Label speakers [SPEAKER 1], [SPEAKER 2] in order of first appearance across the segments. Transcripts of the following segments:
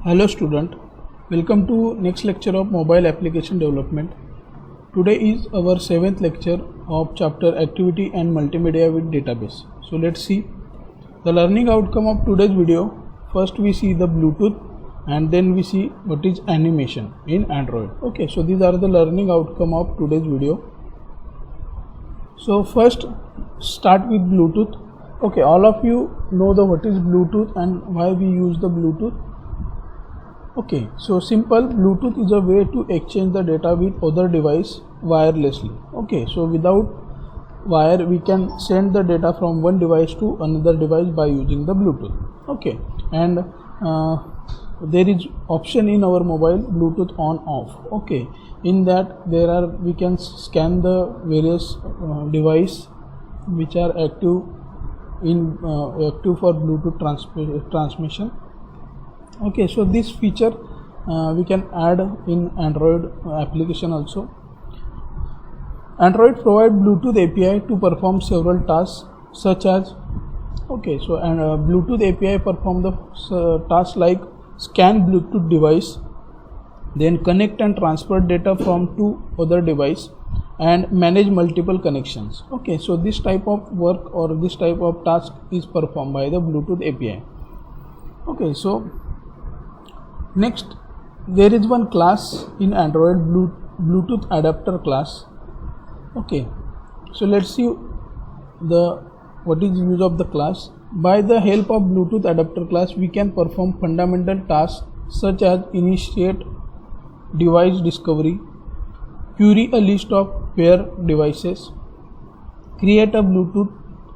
[SPEAKER 1] Hello student, welcome to next lecture of mobile application development. Today is our 7th lecture of chapter activity and multimedia with database. So let's see the learning outcome of today's video. First we see the Bluetooth and then we see what is animation in Android. Okay, so these are the learning outcome of today's video. So first start with Bluetooth. Okay, all of you know the what is Bluetooth and why we use the Bluetooth. Okay, so simple, Bluetooth is a way to exchange the data with other device wirelessly. Okay, so without wire we can send the data from one device to another device by using the Bluetooth. Okay, and there is option in our mobile Bluetooth on off. Okay, in that we can scan the various device which are active for Bluetooth transmission. Okay, so this feature we can add in Android application also. Android provide Bluetooth API to perform several tasks such as Bluetooth API perform the tasks like scan Bluetooth device, then connect and transfer data from two other device and manage multiple connections. Okay, so this type of work or this type of task is performed by the Bluetooth API. Okay, so next, there is one class in Android, Bluetooth adapter class. Okay, so let's see what is use of the class. By the help of Bluetooth adapter class, we can perform fundamental tasks such as initiate device discovery, query a list of pair devices, create a Bluetooth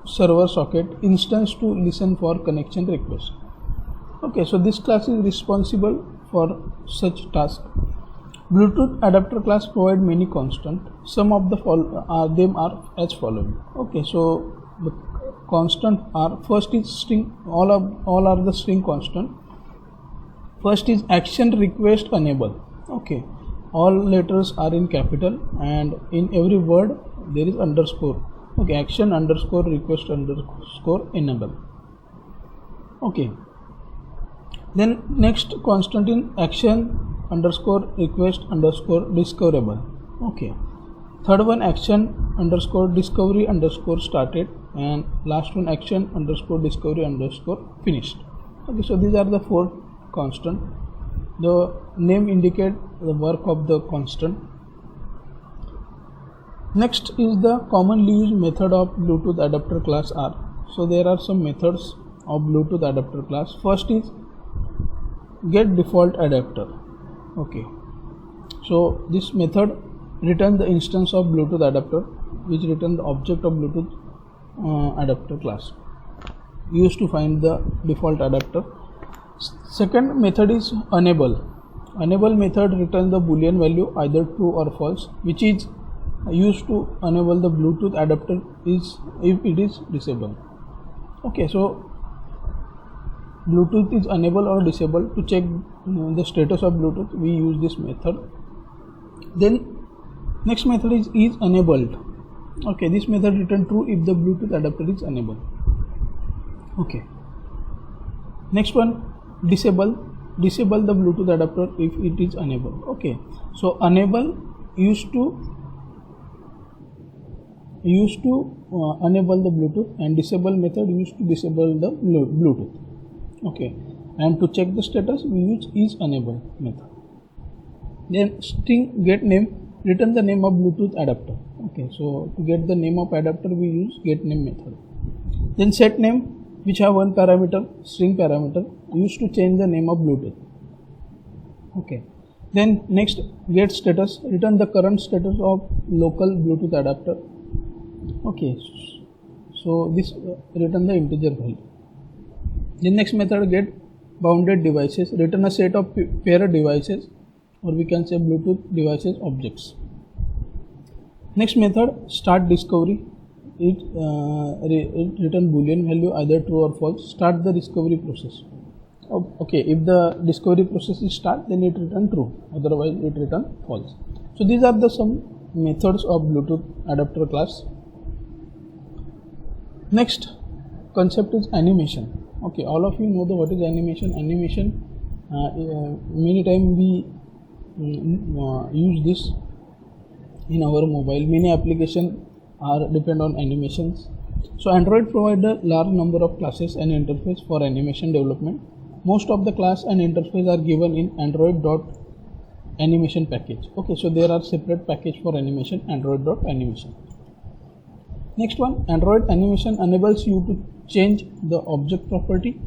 [SPEAKER 1] server socket instance to listen for connection request. Okay, so this class is responsible for such task. Bluetooth adapter class provide many constant. Some of them are as following. Okay, so the constant are, first is string, all are the string constant. First is action request enable. Okay, all letters are in capital and in every word there is underscore. Okay, action underscore request underscore enable. Okay, then next constant in action underscore request underscore discoverable. Okay, third one action underscore discovery underscore started, and last one action underscore discovery underscore finished. Okay, so these are the four constant. The name indicate the work of the constant. Next is the commonly used method of Bluetooth adapter class are. So there are some methods of Bluetooth adapter class. First is get default adapter. Okay, so this method return the instance of Bluetooth adapter which return the object of Bluetooth adapter class used to find the default adapter. Second method is enable. Enable method return the boolean value either true or false, which is used to enable the Bluetooth adapter if it is disabled. Okay, so Bluetooth is enable or disabled. To check the status of Bluetooth, we use this method. Then next method is enabled. Okay, this method return true if the Bluetooth adapter is enabled. Okay, next one disable the Bluetooth adapter if it is enabled. Okay, so enable used to enable the Bluetooth, and disable method used to disable the Bluetooth. Okay, and to check the status we use is enable method. Then string get name return the name of Bluetooth adapter. Okay, so to get the name of adapter we use get name method. Then set name, which have one parameter, string parameter, used to change the name of Bluetooth. Okay, then next get status, return the current status of local Bluetooth adapter. Okay, so this return the integer value. The next method get bounded devices, return a set of pair devices, or we can say Bluetooth devices objects. Next method start discovery. It return boolean value either true or false. Start the discovery process. Okay, if the discovery process is start, then it return true, otherwise it return false. So these are the some methods of Bluetooth adapter class. Next concept is animation. Okay, all of you know what is animation. Animation many time we use this in our mobile. Many applications are depend on animations. So Android provides a large number of classes and interface for animation development. Most of the class and interface are given in Android.animation package. Okay, so there are separate package for animation, Android.animation. Next one, Android animation enables you to change the object property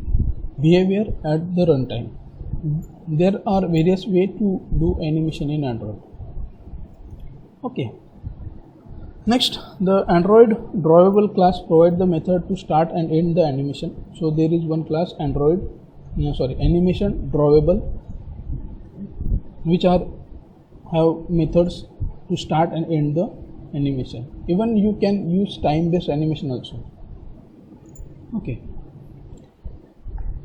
[SPEAKER 1] behavior at the runtime. There are various ways to do animation in Android. Okay. Next, the Android drawable class provides the method to start and end the animation. So there is one class animation drawable, which have methods to start and end the animation. Even you can use time-based animation also. Okay.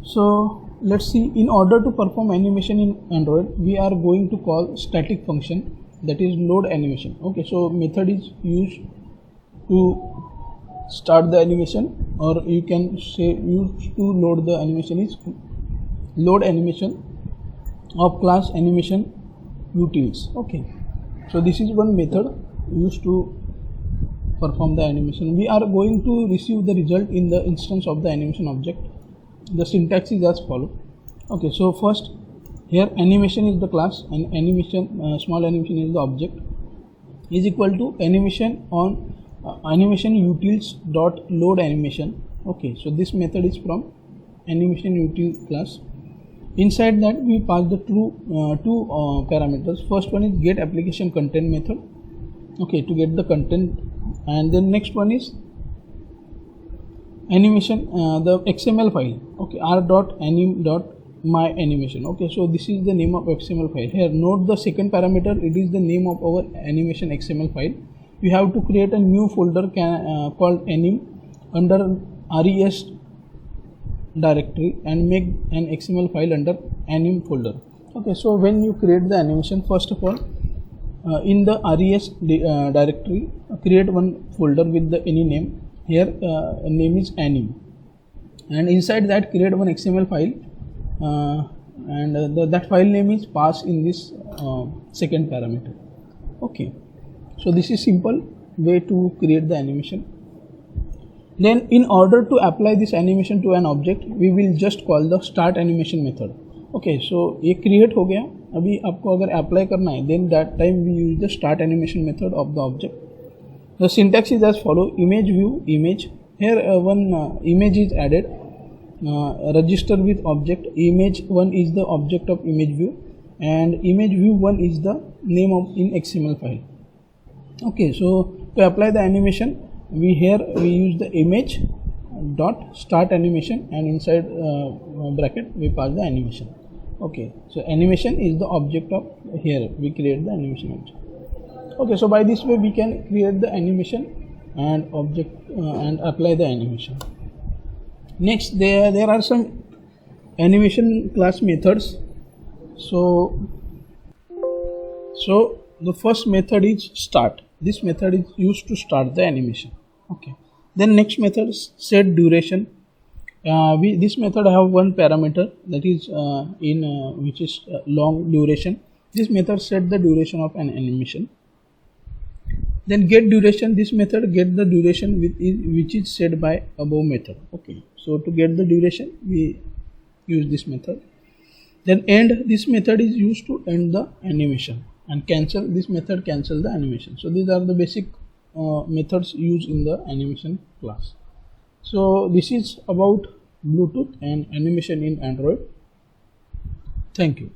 [SPEAKER 1] So let's see, in order to perform animation in Android, we are going to call static function, that is load animation. Okay, so method is used to start the animation, or you can say used to load the animation is load animation of class animation utils. Okay, so this is one method used to perform the animation. We are going to receive the result in the instance of the animation object. The syntax is as follows. Okay, so first here animation is the class and animation small animation is the object, is equal to animation on animation utils dot load animation. Okay, so this method is from animation util class. Inside that we pass the two parameters. First one is get application content method, okay, to get the content, and then next one is animation the XML file, okay, r.anim.my animation. Okay, so this is the name of XML file. Here note the second parameter, it is the name of our animation XML file. We have to create a new folder called anim under res directory and make an XML file under anim folder. Okay, so when you create the animation, first of all in the res directory create one folder with the any name. Here name is anim, and inside that create one XML file and that file name is passed in this second parameter. Okay, so this is simple way to create the animation. Then in order to apply this animation to an object, we will just call the start animation method. Okay, so ये create हो गया. अभी आपको अगर apply करना है, then that time we use the start animation method of the object. The syntax is as follow: image view image. Here one image is added, register with object. Image 1 is the object of image view, and image view 1 is the name of in XML file. Okay, so to apply the animation, we use the image dot start animation, and inside bracket we pass the animation. Okay, so animation is the object of here we create the animation object. Okay, so by this way we can create the animation and object and apply the animation. Next, there are some animation class methods. So the first method is start. This method is used to start the animation. Okay, then next method is set duration. This method have one parameter, that is which is long duration. This method set the duration of an animation. Then get duration. This method get the duration which is set by above method. Okay, so to get the duration we use this method. Then end. This method is used to end the animation, and cancel. This method cancel the animation. So these are the basic methods used in the animation class. So this is about Bluetooth and animation in Android. Thank you.